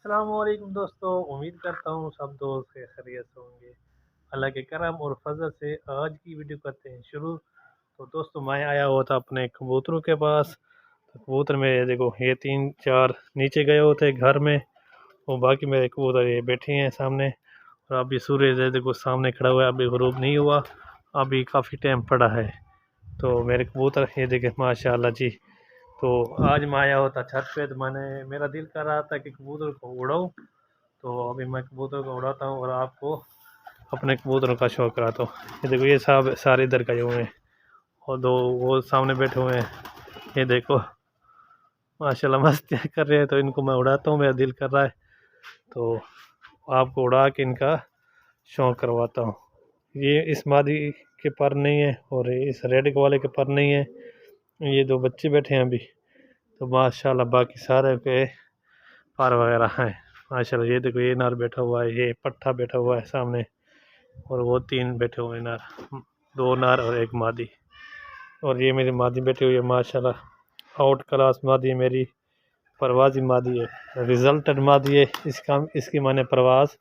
अस्सलामुअलैकुम दोस्तों, उम्मीद करता हूँ सब दोस्त खैरियत से होंगे। अल्लाह के करम और फजल से आज की वीडियो करते हैं शुरू। तो दोस्तों मैं आया हुआ था अपने कबूतरों के पास। तो कबूतर मेरे देखो ये 3-4 नीचे गए होते घर में, और बाकी मेरे कबूतर ये बैठे हैं सामने। और अभी सूरज है देखो सामने खड़ा हुआ है, अभी गुरूब नहीं हुआ, अभी काफ़ी टाइम पड़ा है। तो मेरे कबूतर ये देखे माशाल्लाह जी। तो आज मैं आया होता छत पे, तो मेरा दिल कर रहा था कि कबूतर को उड़ाऊँ। तो अभी मैं कबूतर को उड़ाता हूँ और आपको अपने कबूतरों का शौक कराता हूँ। ये देखो ये सब सारे इधर गए हुए हैं, और दो वो सामने बैठे हुए हैं। ये देखो माशाल्लाह मस्तियाँ कर रहे हैं, तो इनको मैं उड़ाता हूँ, मेरा दिल कर रहा है। तो आपको उड़ा के इनका शौक करवाता हूँ। ये इस मादी के पर नहीं है और इस रेड वाले के पर नहीं है। ये दो बच्चे बैठे हैं अभी। तो माशाल्लाह बाकी सारे के पर वगैरह हैं माशाल्लाह। ये देखो ये नर बैठा हुआ है, ये पट्ठा बैठा हुआ है सामने, और वो 3 बैठे हुए हैं नर, 2 नर और 1 मादी। और ये मेरी मादी बैठी हुई है माशाल्लाह, आउट क्लास मादी है मेरी, परवाज़ी मादी है, रिजल्टेड मादी है। इसकी मैंने परवाज़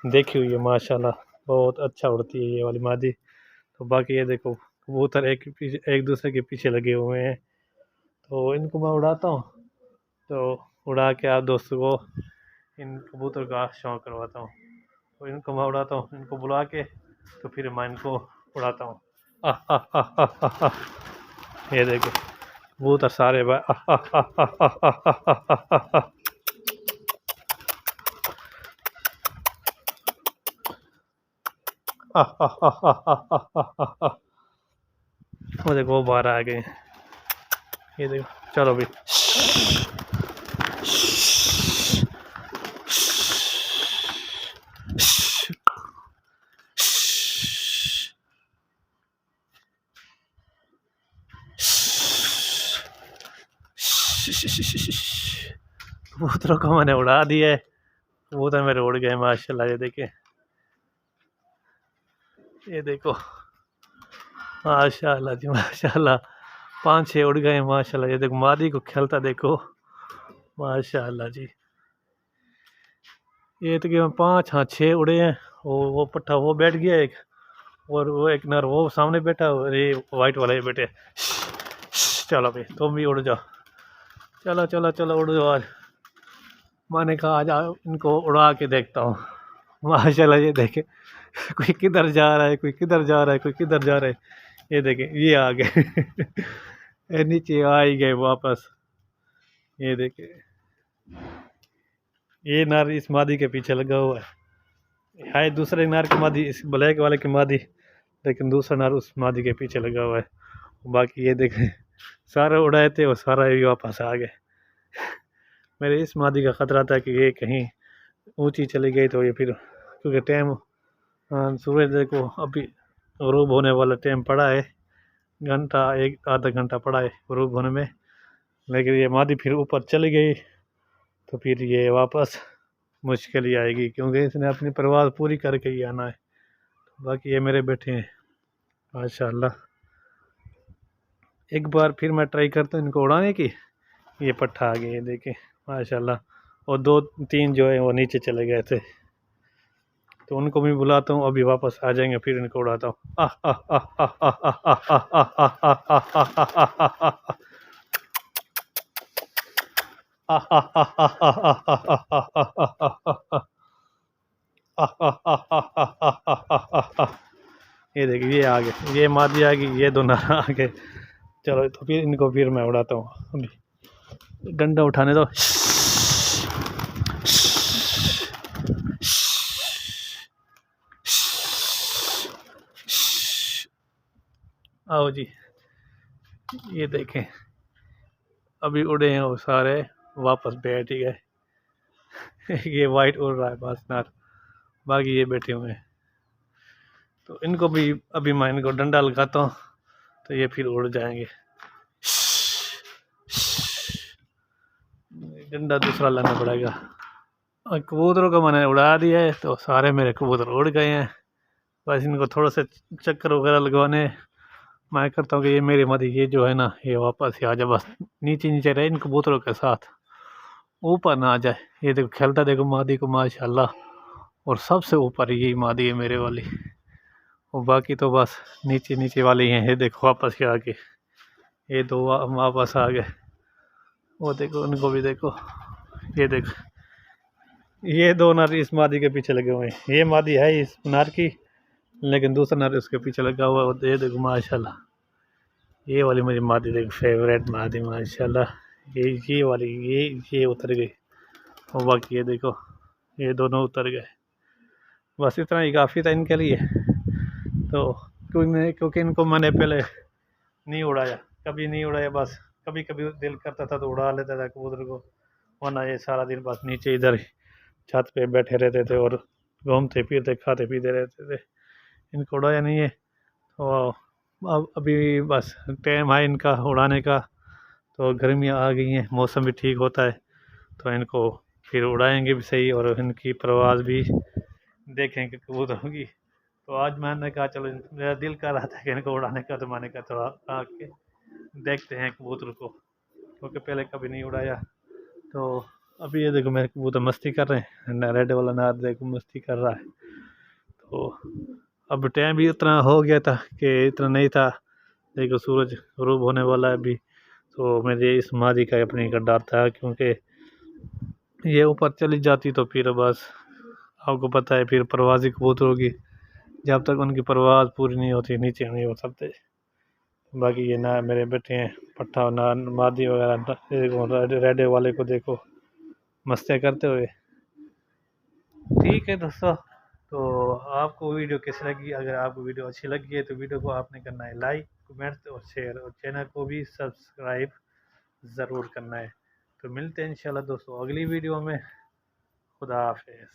देखी हुई है माशाल्लाह, बहुत अच्छा उड़ती है ये वाली मादी। तो बाकी ये देखो कबूतर एक दूसरे के पीछे लगे हुए हैं। तो इनको मैं उड़ाता हूँ, तो उड़ा के आप दोस्तों को इन कबूतर का शौक करवाता हूँ। तो इनको मैं उड़ाता हूँ, इनको बुला के तो फिर मैं इनको उड़ाता हूँ। आह आह आह आह आह आह। ये देखो कबूतर सारे आह आह आह आह आह आह आह आह आह। आह आह आह आह आह आह आह आह। वो देखो वो बाहर आ गए। ये देखो चलो भी। कबूतरों को मैंने उड़ा दिया है, कबूतर मेरे उड़ गए माशाल्लाह। ये देखो माशाल्लाह जी माशाल्लाह, 5-6 उड़ गए माशाल्लाह। ये देखो मादी को खेलता देखो माशाल्लाह जी। ये तकरीबन 5 हाँ 6 उड़े हैं। वो पट्ठा वो बैठ गया एक, और वो एक नर वो सामने बैठा, और ये वाइट वाला ये बैठे। चलो भाई तुम भी उड़ जाओ, चलो चलो चलो उड़ जाओ आज। मैंने कहा आज इनको उड़ा के देखता हूँ माशाल्लाह। ये देखे कोई किधर जा रहा है, कोई किधर जा रहा है, कोई किधर जा रहा है। ये देखे ये आ गए ये नीचे आ ही गए वापस। ये देखे ये नर इस मादी के पीछे लगा हुआ है दूसरे नर की मादी, इस ब्लैक वाले की मादी, लेकिन दूसरा नर उस मादी के पीछे लगा हुआ है। बाकी ये देखें सारे उड़ाए थे और सारा ये वापस आ गए। मेरे इस मादी का ख़तरा था कि ये कहीं ऊंची चली गई तो ये फिर, क्योंकि टाइम सूरज देखो अभी ग़ुरूब होने वाला टाइम पड़ा है, घंटा एक आधा घंटा पड़ा है ग़ुरूब होने में। लेकिन ये मादी फिर ऊपर चली गई तो फिर ये वापस मुश्किल ही आएगी, क्योंकि इसने अपनी परवाज़ पूरी करके ही आना है। बाकी ये मेरे बैठे हैं माशाल्लाह। एक बार फिर मैं ट्राई करता हूँ इनको उड़ाने की। ये पट्ठा आ गए देखे माशाल्लाह, और 2-3 जो है वो नीचे चले गए थे, तो उनको भी बुलाता हूँ, अभी वापस आ जाएंगे फिर इनको उड़ाता हूँ। आह आह आह आह आह आह आह आह आह आह आह आह आह आह। ये देखिए ये आ गए, ये मादी आ गई, ये दोनों आ गए। चलो तो फिर इनको फिर मैं उड़ाता हूँ, अभी डंडा उठाने दो। आओ जी, ये देखें अभी उड़े हैं वो सारे, वापस बैठ ही गए ये वाइट उड़ रहा है बस नार, बाकी ये बैठे हुए हैं। तो इनको भी अभी मैं इनको डंडा लगाता हूँ तो ये फिर उड़ जाएंगे। डंडा दूसरा लाना पड़ेगा। कबूतरों को मैंने उड़ा दिया है तो सारे मेरे कबूतर उड़ गए हैं। बस इनको थोड़ा सा चक्कर वगैरह लगवाने मैं करता हूँ कि ये मेरी मदी ये जो है ना ये वापस ही आ जाए, बस नीचे नीचे रहे इन कबूतरों के साथ। ऊपर ना आ जाए। ये देखो खेलता देखो मादी को माशाल्लाह, और सबसे ऊपर यही मादी है मेरे वाली, और बाकी तो बस नीचे नीचे वाले ही हैं। ये देखो वापस के आगे ये दो वापस आ गए, वो देखो उनको भी देखो। ये देखो ये दो नर इस मादी के पीछे लगे हुए हैं, ये मादी है इस नर की, लेकिन दूसरा नर उसके पीछे लगा हुआ है। ये देखो माशाल्लाह, ये वाली मेरी मादी देखो फेवरेट मादी माशाल्लाह। ये वाली ये उतर गई, और बाकी ये देखो ये दोनों उतर गए। बस इतना ही काफ़ी था इनके लिए। तो क्योंकि इनको मैंने पहले नहीं उड़ाया, कभी नहीं उड़ाया, बस कभी कभी दिल करता था तो उड़ा लेता था कबूतर को, वरना ये सारा दिन बस नीचे इधर छत पे बैठे रहते थे और घूमते फिरते खाते पीते रहते थे। इनको उड़ाया नहीं है, तो अब अभी बस टाइम है इनका उड़ाने का। तो गर्मियाँ आ गई हैं, मौसम भी ठीक होता है, तो इनको फिर उड़ाएंगे भी सही, और इनकी परवाज़ भी देखेंगे कबूतरों की। तो आज मैंने कहा चलो, मेरा दिल कर रहा था कि इनको उड़ाने का, तो मैंने कहा थोड़ा आके देखते हैं कबूतर को, क्योंकि पहले कभी नहीं उड़ाया। तो अभी ये देखो मेरे कबूतर मस्ती कर रहे हैं, रेड वाला नार देखो मस्ती कर रहा है। तो अब टाइम भी उतना हो गया था कि इतना नहीं था, देखो सूरज गरूब होने वाला है अभी। तो मेरे इस मादी का अपने का डर था, क्योंकि ये ऊपर चली जाती तो फिर बस आपको पता है फिर परवाज़ी कबूतरों की, जब तक उनकी परवाज़ पूरी नहीं होती नीचे नहीं हो सकते। बाकी ये ना मेरे बेटे हैं पट्ठा और ना मादी वगैरह, रेडे वाले को देखो मस्तियाँ करते हुए। ठीक है दोस्तों, तो आपको वीडियो कैसी लगी? अगर आपको वीडियो अच्छी लगी है तो वीडियो को आपने करना है लाइक, कमेंट और शेयर, और चैनल को भी सब्सक्राइब ज़रूर करना है। तो मिलते हैं इंशाल्लाह दोस्तों अगली वीडियो में। खुदा हाफिज़।